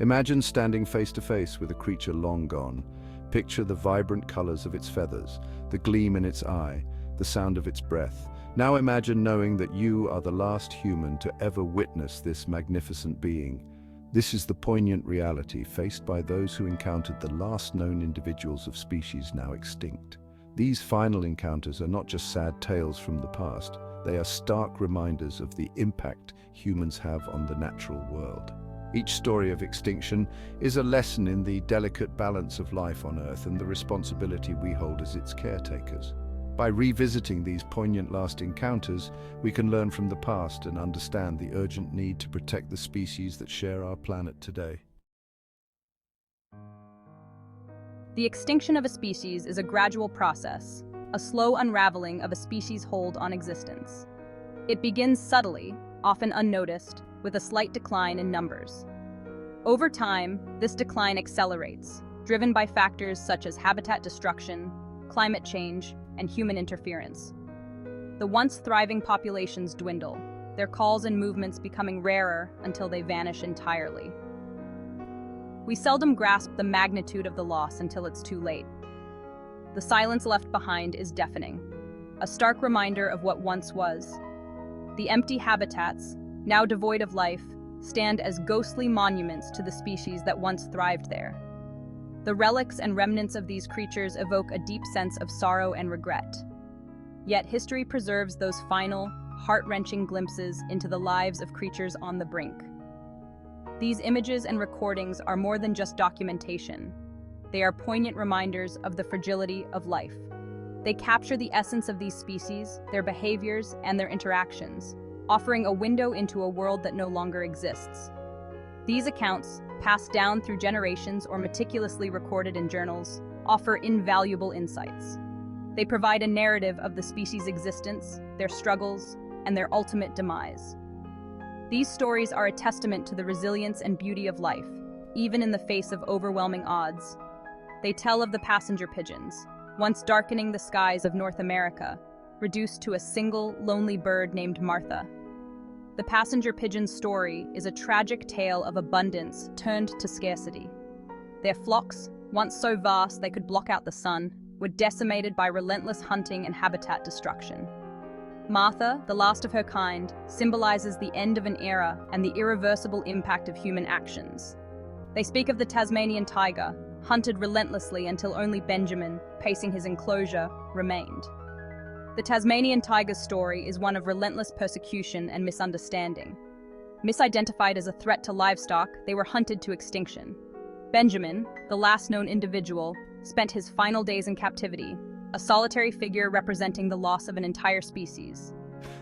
Imagine standing face to face with a creature long gone. Picture the vibrant colors of its feathers, the gleam in its eye, the sound of its breath. Now imagine knowing that you are the last human to ever witness this magnificent being. This is the poignant reality faced by those who encountered the last known individuals of species now extinct. These final encounters are not just sad tales from the past, they are stark reminders of the impact humans have on the natural world. Each story of extinction is a lesson in the delicate balance of life on Earth and the responsibility we hold as its caretakers. By revisiting these poignant last encounters, we can learn from the past and understand the urgent need to protect the species that share our planet today. The extinction of a species is a gradual process, a slow unraveling of a species' hold on existence. It begins subtly, often unnoticed, with a slight decline in numbers. Over time, this decline accelerates, driven by factors such as habitat destruction, climate change, and human interference. The once thriving populations dwindle, their calls and movements becoming rarer until they vanish entirely. We seldom grasp the magnitude of the loss until it's too late. The silence left behind is deafening, a stark reminder of what once was. The empty habitats, now devoid of life, stand as ghostly monuments to the species that once thrived there. The relics and remnants of these creatures evoke a deep sense of sorrow and regret. Yet history preserves those final, heart-wrenching glimpses into the lives of creatures on the brink. These images and recordings are more than just documentation. They are poignant reminders of the fragility of life. They capture the essence of these species, their behaviors, and their interactions, offering a window into a world that no longer exists. These accounts, passed down through generations or meticulously recorded in journals, offer invaluable insights. They provide a narrative of the species' existence, their struggles, and their ultimate demise. These stories are a testament to the resilience and beauty of life, even in the face of overwhelming odds. They tell of the passenger pigeons, once darkening the skies of North America, reduced to a single, lonely bird named Martha. The passenger pigeon's story is a tragic tale of abundance turned to scarcity. Their flocks, once so vast they could block out the sun, were decimated by relentless hunting and habitat destruction. Martha, the last of her kind, symbolizes the end of an era and the irreversible impact of human actions. They speak of the Tasmanian tiger, hunted relentlessly until only Benjamin, pacing his enclosure, remained. The Tasmanian tiger's story is one of relentless persecution and misunderstanding. Misidentified as a threat to livestock, they were hunted to extinction. Benjamin, the last known individual, spent his final days in captivity, a solitary figure representing the loss of an entire species.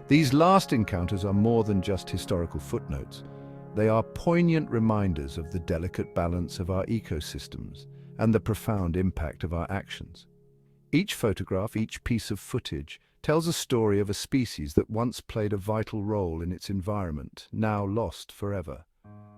These last encounters are more than just historical footnotes. They are poignant reminders of the delicate balance of our ecosystems and the profound impact of our actions. Each photograph, each piece of footage, tells a story of a species that once played a vital role in its environment, now lost forever.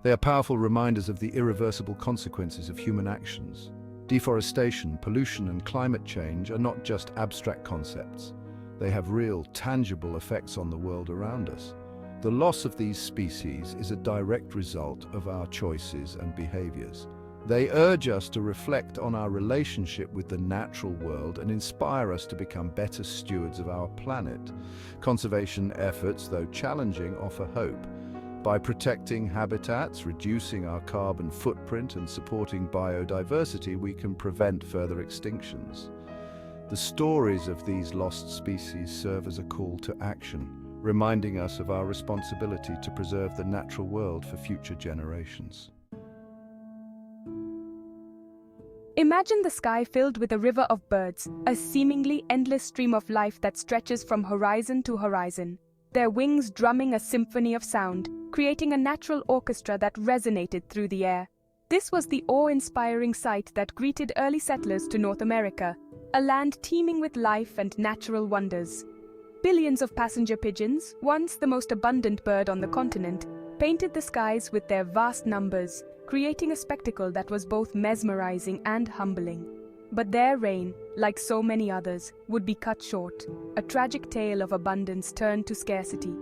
They are powerful reminders of the irreversible consequences of human actions. Deforestation, pollution, and climate change are not just abstract concepts. They have real, tangible effects on the world around us. The loss of these species is a direct result of our choices and behaviors. They urge us to reflect on our relationship with the natural world and inspire us to become better stewards of our planet. Conservation efforts, though challenging, offer hope. By protecting habitats, reducing our carbon footprint, and supporting biodiversity, we can prevent further extinctions. The stories of these lost species serve as a call to action, reminding us of our responsibility to preserve the natural world for future generations. Imagine the sky filled with a river of birds, a seemingly endless stream of life that stretches from horizon to horizon, their wings drumming a symphony of sound, creating a natural orchestra that resonated through the air. This was the awe-inspiring sight that greeted early settlers to North America, a land teeming with life and natural wonders. Billions of passenger pigeons, once the most abundant bird on the continent, painted the skies with their vast numbers, creating a spectacle that was both mesmerizing and humbling. But their reign, like so many others, would be cut short. A tragic tale of abundance turned to scarcity.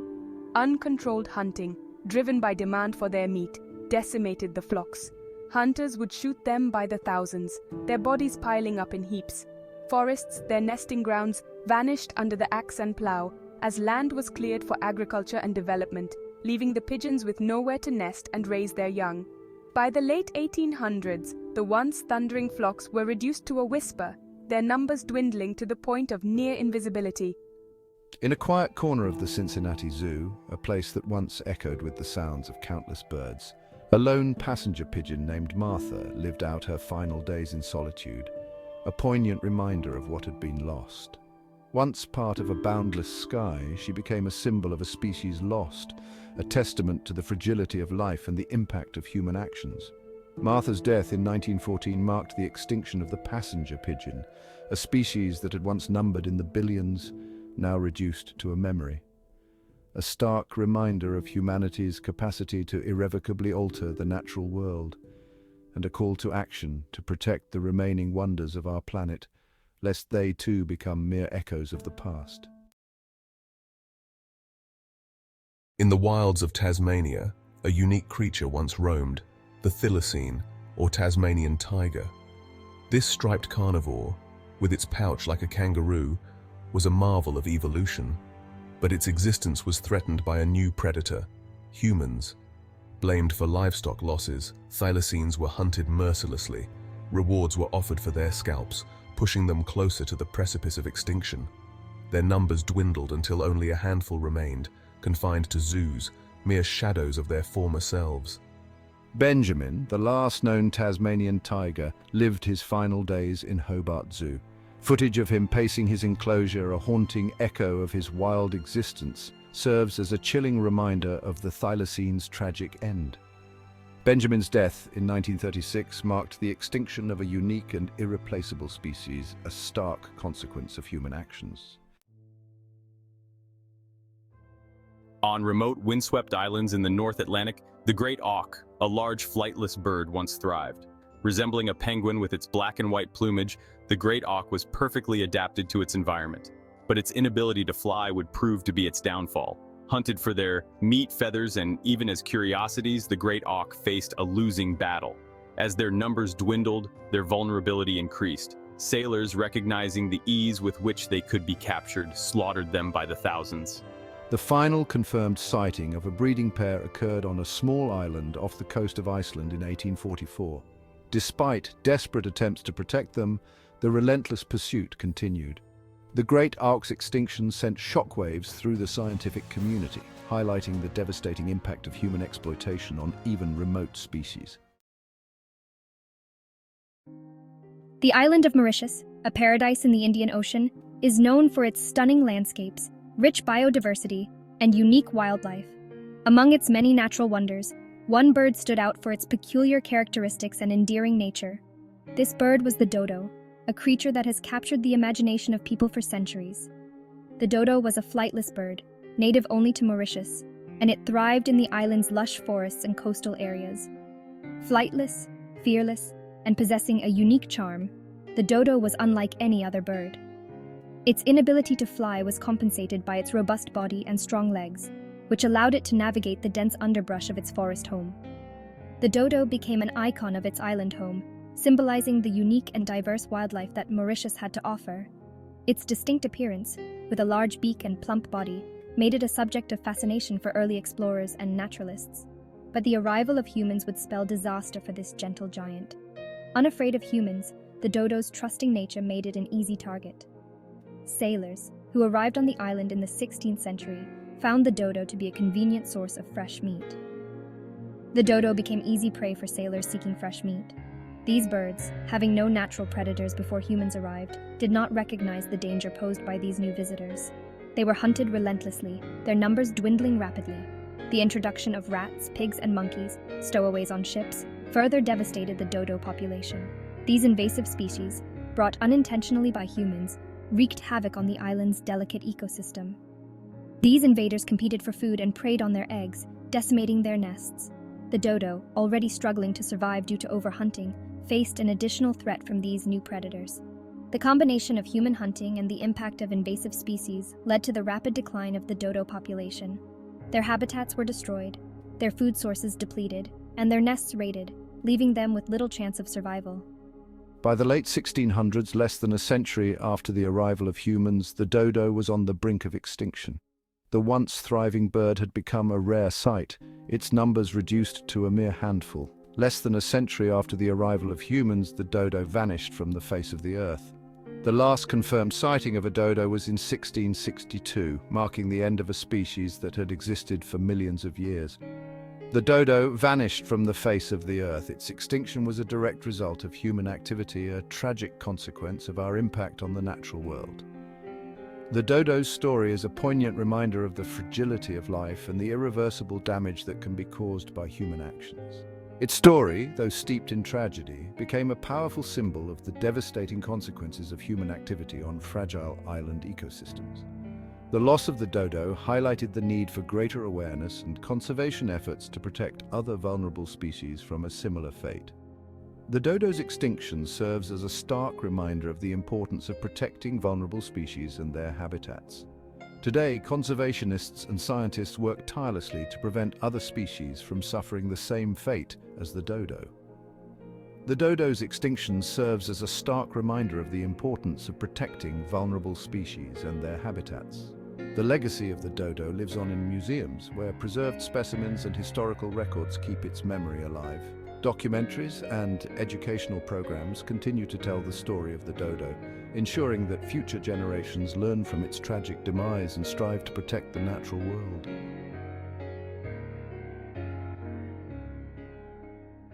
Uncontrolled hunting, driven by demand for their meat, decimated the flocks. Hunters would shoot them by the thousands, their bodies piling up in heaps. Forests, their nesting grounds, vanished under the axe and plow as land was cleared for agriculture and development, leaving the pigeons with nowhere to nest and raise their young. By the late 1800s, the once thundering flocks were reduced to a whisper, their numbers dwindling to the point of near invisibility. In a quiet corner of the Cincinnati Zoo, a place that once echoed with the sounds of countless birds, a lone passenger pigeon named Martha lived out her final days in solitude, a poignant reminder of what had been lost. Once part of a boundless sky, she became a symbol of a species lost, a testament to the fragility of life and the impact of human actions. Martha's death in 1914 marked the extinction of the passenger pigeon, a species that had once numbered in the billions, now reduced to a memory. A stark reminder of humanity's capacity to irrevocably alter the natural world, and a call to action to protect the remaining wonders of our planet, lest they too become mere echoes of the past. In the wilds of Tasmania, a unique creature once roamed, the thylacine, or Tasmanian tiger. This striped carnivore, with its pouch like a kangaroo, was a marvel of evolution, but its existence was threatened by a new predator, humans. Blamed for livestock losses, thylacines were hunted mercilessly. Rewards were offered for their scalps, pushing them closer to the precipice of extinction. Their numbers dwindled until only a handful remained, confined to zoos, mere shadows of their former selves. Benjamin, the last known Tasmanian tiger, lived his final days in Hobart Zoo. Footage of him pacing his enclosure, a haunting echo of his wild existence, serves as a chilling reminder of the thylacine's tragic end. Benjamin's death in 1936 marked the extinction of a unique and irreplaceable species, a stark consequence of human actions. On remote windswept islands in the North Atlantic, the great auk, a large flightless bird, once thrived. Resembling a penguin with its black and white plumage, the great auk was perfectly adapted to its environment. But its inability to fly would prove to be its downfall. Hunted for their meat, feathers, and even as curiosities, the great auk faced a losing battle. As their numbers dwindled, their vulnerability increased. Sailors, recognizing the ease with which they could be captured, slaughtered them by the thousands. The final confirmed sighting of a breeding pair occurred on a small island off the coast of Iceland in 1844. Despite desperate attempts to protect them, the relentless pursuit continued. The great auk's extinction sent shockwaves through the scientific community, highlighting the devastating impact of human exploitation on even remote species. The island of Mauritius, a paradise in the Indian Ocean, is known for its stunning landscapes, rich biodiversity, and unique wildlife. Among its many natural wonders, one bird stood out for its peculiar characteristics and endearing nature. This bird was the dodo, a creature that has captured the imagination of people for centuries. The dodo was a flightless bird, native only to Mauritius, and it thrived in the island's lush forests and coastal areas. Flightless, fearless, and possessing a unique charm, the dodo was unlike any other bird. Its inability to fly was compensated by its robust body and strong legs, which allowed it to navigate the dense underbrush of its forest home. The dodo became an icon of its island home, symbolizing the unique and diverse wildlife that Mauritius had to offer. Its distinct appearance, with a large beak and plump body, made it a subject of fascination for early explorers and naturalists. But the arrival of humans would spell disaster for this gentle giant. Unafraid of humans, the dodo's trusting nature made it an easy target. Sailors, who arrived on the island in the 16th century, found the dodo to be a convenient source of fresh meat. The dodo became easy prey for sailors seeking fresh meat. These birds, having no natural predators before humans arrived, did not recognize the danger posed by these new visitors. They were hunted relentlessly, their numbers dwindling rapidly. The introduction of rats, pigs, and monkeys, stowaways on ships, further devastated the dodo population. These invasive species, brought unintentionally by humans, wreaked havoc on the island's delicate ecosystem. These invaders competed for food and preyed on their eggs, decimating their nests. The dodo, already struggling to survive due to overhunting, faced an additional threat from these new predators. The combination of human hunting and the impact of invasive species led to the rapid decline of the dodo population. Their habitats were destroyed, their food sources depleted, and their nests raided, leaving them with little chance of survival. By the late 1600s, less than a century after the arrival of humans, the dodo was on the brink of extinction. The once thriving bird had become a rare sight, its numbers reduced to a mere handful. Less than a century after the arrival of humans, the dodo vanished from the face of the earth. The last confirmed sighting of a dodo was in 1662, marking the end of a species that had existed for millions of years. The dodo vanished from the face of the earth. Its extinction was a direct result of human activity, a tragic consequence of our impact on the natural world. The dodo's story is a poignant reminder of the fragility of life and the irreversible damage that can be caused by human actions. Its story, though steeped in tragedy, became a powerful symbol of the devastating consequences of human activity on fragile island ecosystems. The loss of the dodo highlighted the need for greater awareness and conservation efforts to protect other vulnerable species from a similar fate. The dodo's extinction serves as a stark reminder of the importance of protecting vulnerable species and their habitats. Today, conservationists and scientists work tirelessly to prevent other species from suffering the same fate as the dodo. The dodo's extinction serves as a stark reminder of the importance of protecting vulnerable species and their habitats. The legacy of the dodo lives on in museums, where preserved specimens and historical records keep its memory alive. Documentaries and educational programs continue to tell the story of the dodo, ensuring that future generations learn from its tragic demise and strive to protect the natural world.